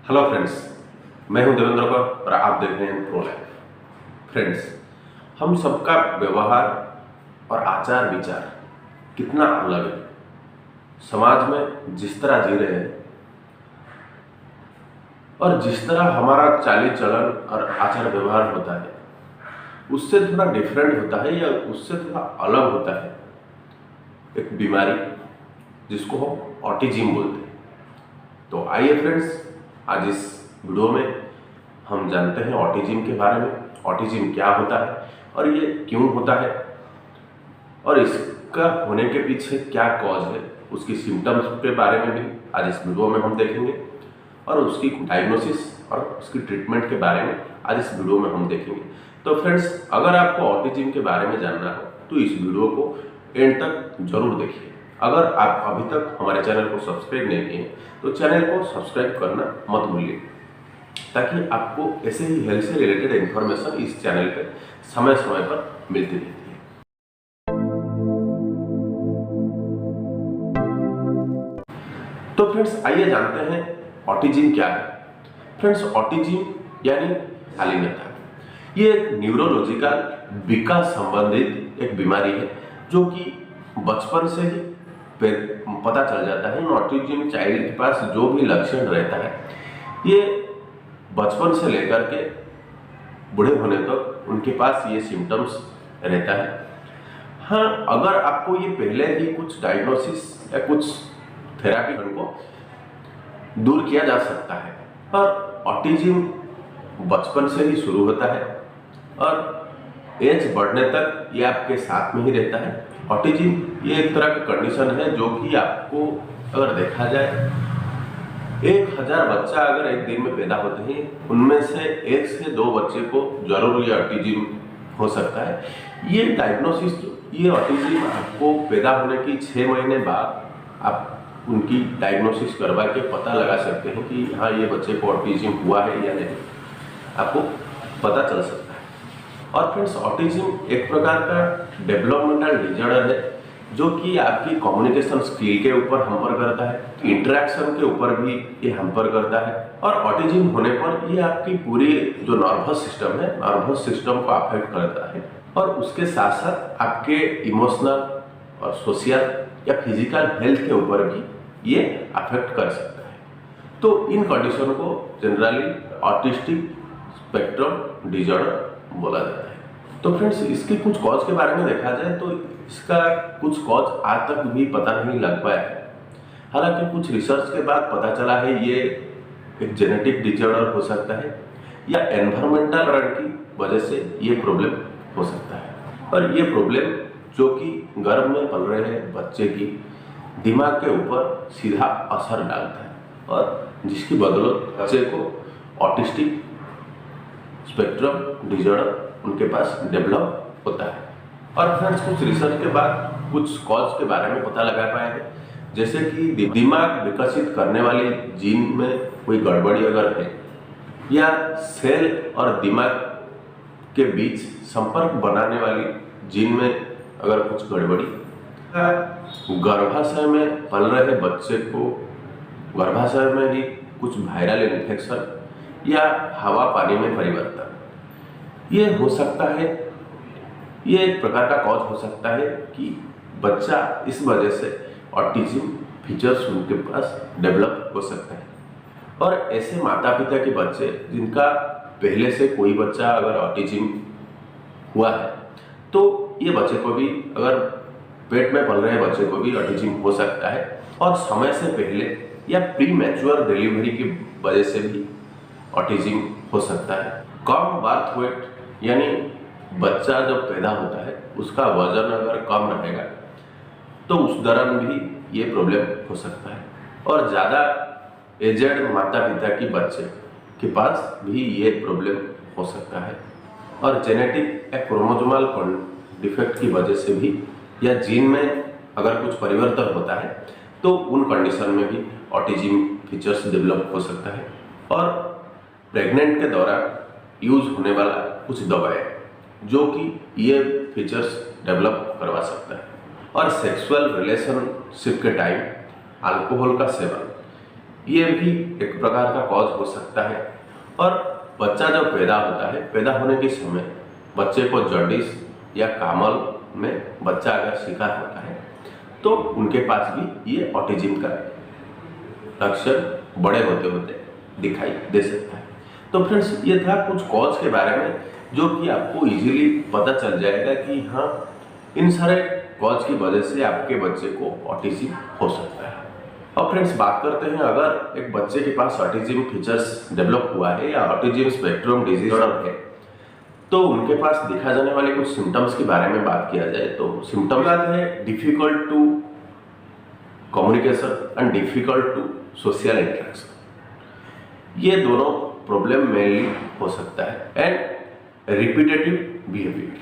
Hello friends, मैं हूं देवेंद्र कौर और आप देख रहे हैं प्रो लाइफ। फ्रेंड्स, हम सबका व्यवहार और आचार विचार कितना अलग है। समाज में जिस तरह जी रहे हैं और जिस तरह हमारा चाली चलन और आचार व्यवहार होता है उससे थोड़ा डिफरेंट होता है या उससे थोड़ा अलग होता है एक बीमारी जिसको हम ऑटिज्म बोलते हैं। तो आइए फ्रेंड्स, आज इस वीडियो में हम जानते हैं ऑटिज्म के बारे में। ऑटिज्म क्या होता है और ये क्यों होता है और इसका होने के पीछे क्या कॉज है, उसकी सिम्टम्स के बारे में भी आज इस वीडियो में हम देखेंगे और उसकी डायग्नोसिस और उसकी ट्रीटमेंट के बारे में आज इस वीडियो में हम देखेंगे। तो फ्रेंड्स, अगर आपको ऑटिज्म के बारे में जानना हो तो इस वीडियो को एंड तक जरूर देखिए। अगर आप अभी तक हमारे चैनल को सब्सक्राइब नहीं किए तो चैनल को सब्सक्राइब करना मत भूलिए, ताकि आपको ऐसे ही हेल्थ से रिलेटेड इन्फॉर्मेशन इस चैनल पे समय समय पर मिलती रहती है। तो फ्रेंड्स, आइए जानते हैं ऑटिज्म क्या है। फ्रेंड्स, ऑटिज्म यानी शालीनता, ये एक न्यूरोलॉजिकल विकास संबंधित एक बीमारी है जो कि बचपन से ही पता चल जाता है। ऑटिज्म चाइल्ड के पास जो भी लक्षण रहता है ये बचपन से लेकर के बूढ़े होने तक उनके पास ये सिम्टम्स रहता है। हाँ, अगर आपको ये पहले ही कुछ डायग्नोसिस या कुछ थेरापी उनको दूर किया जा सकता है। और ऑटिज्म बचपन से ही शुरू होता है और एज बढ़ने तक ये आपके साथ में ही रहता है। ऑटिज्म ये एक तरह की कंडीशन है जो कि आपको अगर देखा जाए 1000 बच्चा अगर एक दिन में पैदा होते हैं उनमें से 1 से 2 बच्चे को जरूर ये ऑटिज्म हो सकता है। ये डायग्नोसिस, ये ऑटिज्म आपको पैदा होने की 6 महीने बाद आप उनकी डायग्नोसिस करवा के पता लगा सकते हैं कि हाँ, ये बच्चे को ऑटिज्म हुआ है या नहीं, आपको पता चल सकता है। और फ्रेंड्स, ऑटिज्म एक प्रकार का डेवलपमेंटल डिसऑर्डर है जो कि आपकी कम्युनिकेशन स्किल के ऊपर हैम्पर करता है, इंटरेक्शन के ऊपर भी ये हैम्पर करता है। और ऑटिज्म होने पर ये आपकी पूरी जो नर्वस सिस्टम है, नर्वस सिस्टम को अफेक्ट करता है और उसके साथ साथ आपके इमोशनल और सोशल या फिजिकल हेल्थ के ऊपर भी ये अफेक्ट कर सकता है। तो इन कंडीशन को जनरली ऑटिस्टिक स्पेक्ट्रम डिसऑर्डर बोला जाता है। तो फ्रेंड्स, इसके कुछ कॉज के बारे में देखा जाए तो इसका कुछ कॉज आज तक भी पता नहीं लग पाया है। हालांकि कुछ रिसर्च के बाद पता चला है ये एक जेनेटिक डिसऑर्डर हो सकता है या एनवायरमेंटल कारण की वजह से ये प्रॉब्लम हो सकता है। और ये प्रॉब्लम जो कि गर्भ में पल रहे बच्चे की दिमाग के ऊपर सीधा असर डालता है और जिसकी बदौलत बच्चे को ऑटिस्टिक स्पेक्ट्रम डिसऑर्डर उनके पास डेवलप होता है। और फ्रेंड्स, कुछ रिसर्च के बाद कुछ कॉज के बारे में पता लगा पाए हैं, जैसे कि दिमाग विकसित करने वाली जीन में कोई गड़बड़ी अगर है या सेल और दिमाग के बीच संपर्क बनाने वाली जीन में अगर कुछ गड़बड़ी, गर्भाशय में पल रहे बच्चे को गर्भाशय में ही कुछ वायरल इन्फेक्शन या हवा पानी में परिवर्तन, ये हो सकता है। ये एक प्रकार का कॉज हो सकता है कि बच्चा इस वजह से ऑटिज्म फीचर्स उनके पास डेवलप हो सकता है। और ऐसे माता पिता के बच्चे जिनका पहले से कोई बच्चा अगर ऑटिज्म हुआ है तो ये बच्चे को भी, अगर पेट में पल रहे बच्चे को भी ऑटिज्म हो सकता है। और समय से पहले या प्री मैच्योर डिलीवरी की वजह से भी ऑटिज्म हो सकता है। कम बर्थ वेट यानी बच्चा जब पैदा होता है उसका वजन अगर कम रहेगा तो उस दौरान भी ये प्रॉब्लम हो सकता है। और ज़्यादा एजेड माता पिता की बच्चे के पास भी ये प्रॉब्लम हो सकता है। और जेनेटिक या क्रोमोसोमल डिफेक्ट की वजह से भी या जीन में अगर कुछ परिवर्तन होता है तो उन कंडीशन में भी ऑटिज्म फीचर्स डेवलप हो सकता है। और प्रेग्नेंट के दौरान यूज होने वाला कुछ दवाएं जो कि ये फीचर्स डेवलप करवा सकता है। और सेक्सुअल रिलेशनशिप के टाइम अल्कोहल का सेवन ये भी एक प्रकार का कॉज हो सकता है। और बच्चा जब पैदा होता है, पैदा होने के समय बच्चे को जॉन्डिस या कामल में बच्चा अगर शिकार होता है तो उनके पास भी ये ऑटिज्म का लक्षण बड़े होते होते दिखाई दे सकता है। तो फ्रेंड्स, ये था कुछ कॉज के बारे में जो कि आपको इजीली पता चल जाएगा कि हाँ, इन सारे कॉज की वजह से आपके बच्चे को ऑटिज्म हो सकता है। अब फ्रेंड्स, बात करते हैं, अगर एक बच्चे के पास ऑटिज्म फीचर्स डेवलप हुआ है या ऑटिज्म स्पेक्ट्रम डिसऑर्डर है तो उनके पास देखा जाने वाले कुछ सिम्टम्स के बारे में बात किया जाए तो सिम्टम्स आते हैं difficult to communication and difficult to social interaction. ये दोनों प्रॉब्लम मेनली हो सकता है। एंड रिपीटेटिव बिहेवियर,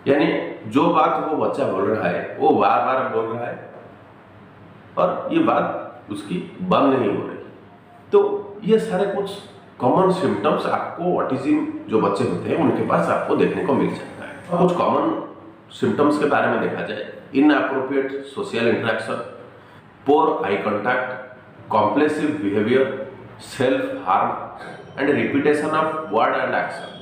यानी जो बात वो बच्चा बोल रहा है वो बार बार बोल रहा है और ये बात उसकी बंद नहीं हो रही। तो ये सारे कुछ कॉमन सिम्टम्स आपको ऑटिज्म जो बच्चे होते हैं उनके पास आपको देखने को मिल सकता है। कुछ कॉमन सिम्टम्स के बारे में देखा जाए, inappropriate social interaction, poor eye contact, compulsive behaviour, self harm and repetition of word and action.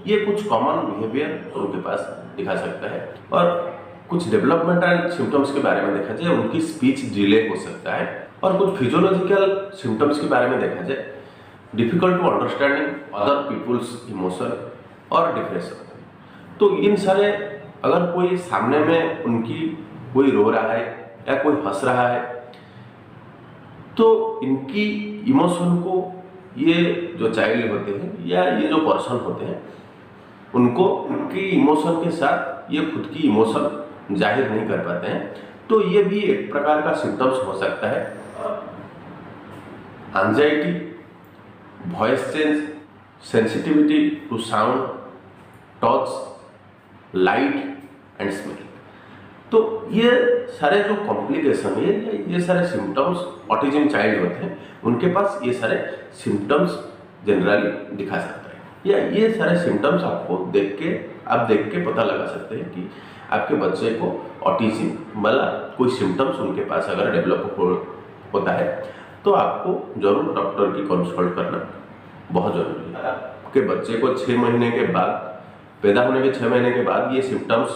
ये कुछ कॉमन बिहेवियर उनके पास दिखा सकता है। और कुछ डेवलपमेंटल सिम्टम्स के बारे में देखा जाए, उनकी स्पीच डिले हो सकता है। और कुछ फिजियोलॉजिकल सिम्टम्स के बारे में देखा जाए, difficult to understanding other people's emotion और डिप्रेशन। तो इन सारे, अगर कोई सामने में उनकी कोई रो रहा है या कोई हंस रहा है तो इनकी इमोशन को ये जो चाइल्ड होते हैं या ये जो पर्सन होते हैं उनको उनकी इमोशन के साथ ये खुद की इमोशन जाहिर नहीं कर पाते हैं। तो ये भी एक प्रकार का सिम्टम्स हो सकता है। Anxiety, voice change, sensitivity to sound, touch, light and smell. तो ये सारे जो कॉम्प्लिकेशन है, ये सारे सिम्टम्स ऑटिज्म चाइल्ड होते हैं उनके पास ये सारे सिम्टम्स जनरली दिखा सकता है। या ये सारे सिम्टम्स आपको देख के पता लगा सकते हैं कि आपके बच्चे को ऑटिज्म वाला कोई सिम्टम्स उनके पास अगर डेवलप होता है तो आपको जरूर डॉक्टर की कंसल्ट करना बहुत जरूरी है। आपके बच्चे को 6 महीने के बाद, पैदा होने के 6 महीने के बाद ये सिम्टम्स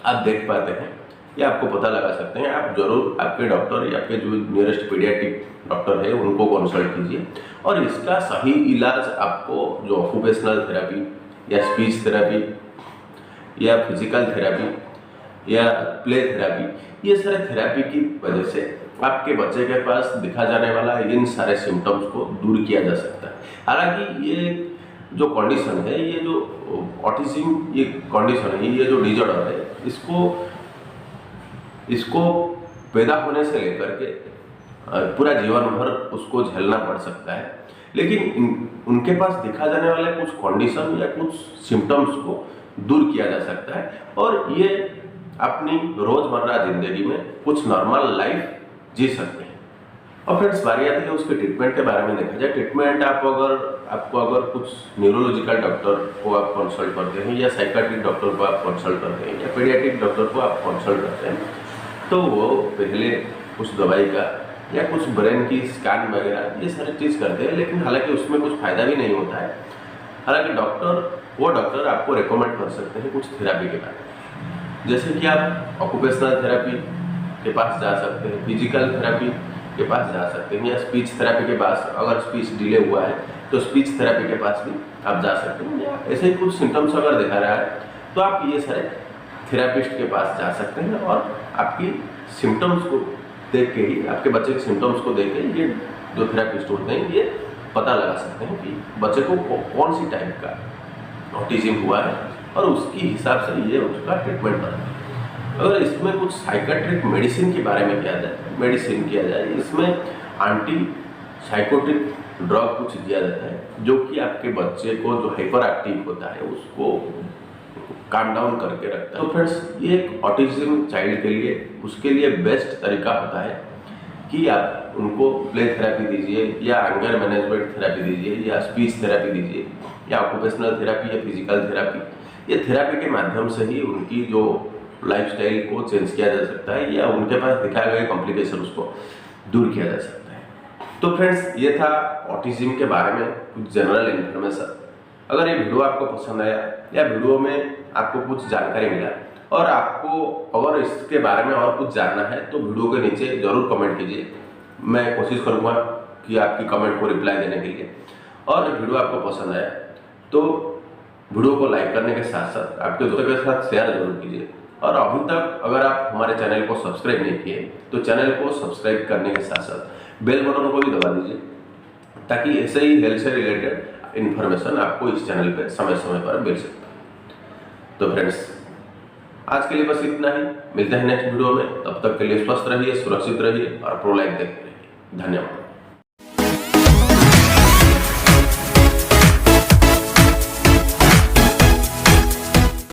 आप देख पाते हैं या आपको पता लगा सकते हैं, आप जरूर आपके डॉक्टर या आपके जो नियरेस्ट पीडियाट्रिक डॉक्टर है उनको कंसल्ट कीजिए। और इसका सही इलाज आपको जो ऑक्यूपेशनल थेरेपी या स्पीच थेरेपी या फिजिकल थेरेपी या प्ले थेरेपी, ये सारे थेरेपी की वजह से आपके बच्चे के पास दिखा जाने वाला इन सारे सिम्टम्स को दूर किया जा सकता है। हालांकि ये जो कंडीशन है, ये जो ऑटिज्म ये कंडीशन है, ये जो डिसऑर्डर है, इसको पैदा होने से लेकर के पूरा जीवन भर उसको झेलना पड़ सकता है। लेकिन उनके पास दिखा जाने वाले कुछ कंडीशन या कुछ सिम्टम्स को दूर किया जा सकता है और ये अपनी रोजमर्रा जिंदगी में कुछ नॉर्मल लाइफ जी सकते हैं। और फ्रेंड्स, बारी आती है उसके ट्रीटमेंट के बारे में देखा जाए। ट्रीटमेंट आपको अगर कुछ न्यूरोलॉजिकल डॉक्टर को आप कंसल्ट करते हैं या साइकाट्रिक डॉक्टर को आप कंसल्ट करते हैं या पीडियाट्रिक डॉक्टर को आप कंसल्ट करते हैं तो वो पहले कुछ दवाई का या कुछ ब्रेन की स्कैन वगैरह ये सारी चीज़ करते हैं। लेकिन हालांकि उसमें कुछ फ़ायदा भी नहीं होता है। हालांकि डॉक्टर आपको रिकमेंड कर सकते हैं कुछ थेरेपी के बारे में, जैसे कि आप ऑक्यूपेशनल थेरेपी के पास जा सकते हैं, फिजिकल थेरेपी के पास जा सकते हैं या स्पीच थेरेपी के पास, अगर स्पीच डिले हुआ है तो स्पीच थेरेपी के पास भी आप जा सकते हैं। या ऐसे ही कुछ सिम्टम्स अगर दिखा रहा है तो आप ये सारे थेरेपिस्ट के पास जा सकते हैं और आपकी सिम्टम्स को देख के ही, आपके बच्चे के सिम्टम्स को देख के ये जो थेरेपिस्ट होते हैं ये पता लगा सकते हैं कि बच्चे को कौन सी टाइप का ऑटिज्म हुआ है और उसके हिसाब से ये उसका ट्रीटमेंट करना है। अगर इसमें कुछ साइकेट्रिक मेडिसिन के बारे में किया जाए, इसमें एंटी साइकोटिक ड्रग कुछ दिया जाता है जो कि आपके बच्चे को जो हाइपर एक्टिव होता है उसको काम डाउन करके रखता है। तो फ्रेंड्स, ये एक ऑटिज्म चाइल्ड के लिए उसके लिए बेस्ट तरीका होता है कि आप उनको प्ले थेरेपी दीजिए या एंगर मैनेजमेंट थेरेपी दीजिए या स्पीच थेरेपी दीजिए या ऑक्यूपेशनल थेरेपी या फिजिकल थेरेपी। ये थेरेपी के माध्यम से ही उनकी जो लाइफस्टाइल को चेंज किया जा सकता है या उनके पास दिखाए गए कॉम्प्लिकेशन उसको दूर किया जा सकता है। तो फ्रेंड्स, ये था ऑटिज्म के बारे में कुछ जनरल इन्फॉर्मेशन। अगर ये वीडियो आपको पसंद आया या वीडियो में आपको कुछ जानकारी मिला और आपको अगर इसके बारे में और कुछ जानना है तो वीडियो के नीचे जरूर कमेंट कीजिए। मैं कोशिश करूँगा कि आपकी कमेंट को रिप्लाई देने के लिए। और वीडियो आपको पसंद आया तो वीडियो को लाइक करने के साथ साथ आपके दोस्तों के साथ शेयर जरूर कीजिए। और अभी तक अगर आप हमारे चैनल को सब्सक्राइब नहीं किए तो चैनल को सब्सक्राइब करने के साथ साथ बेल बटन को भी दबा दीजिए, ताकि ऐसे ही हेल्थ से रिलेटेड इन्फॉर्मेशन आपको इस चैनल पे समय समय पर मिल सकता है। तो फ्रेंड्स, आज के लिए बस इतना ही। मिलते हैं नेक्स्ट वीडियो में। तब तक के लिए स्वस्थ रहिए, सुरक्षित रहिए और प्रो लाइफ देखते रहिए। धन्यवाद।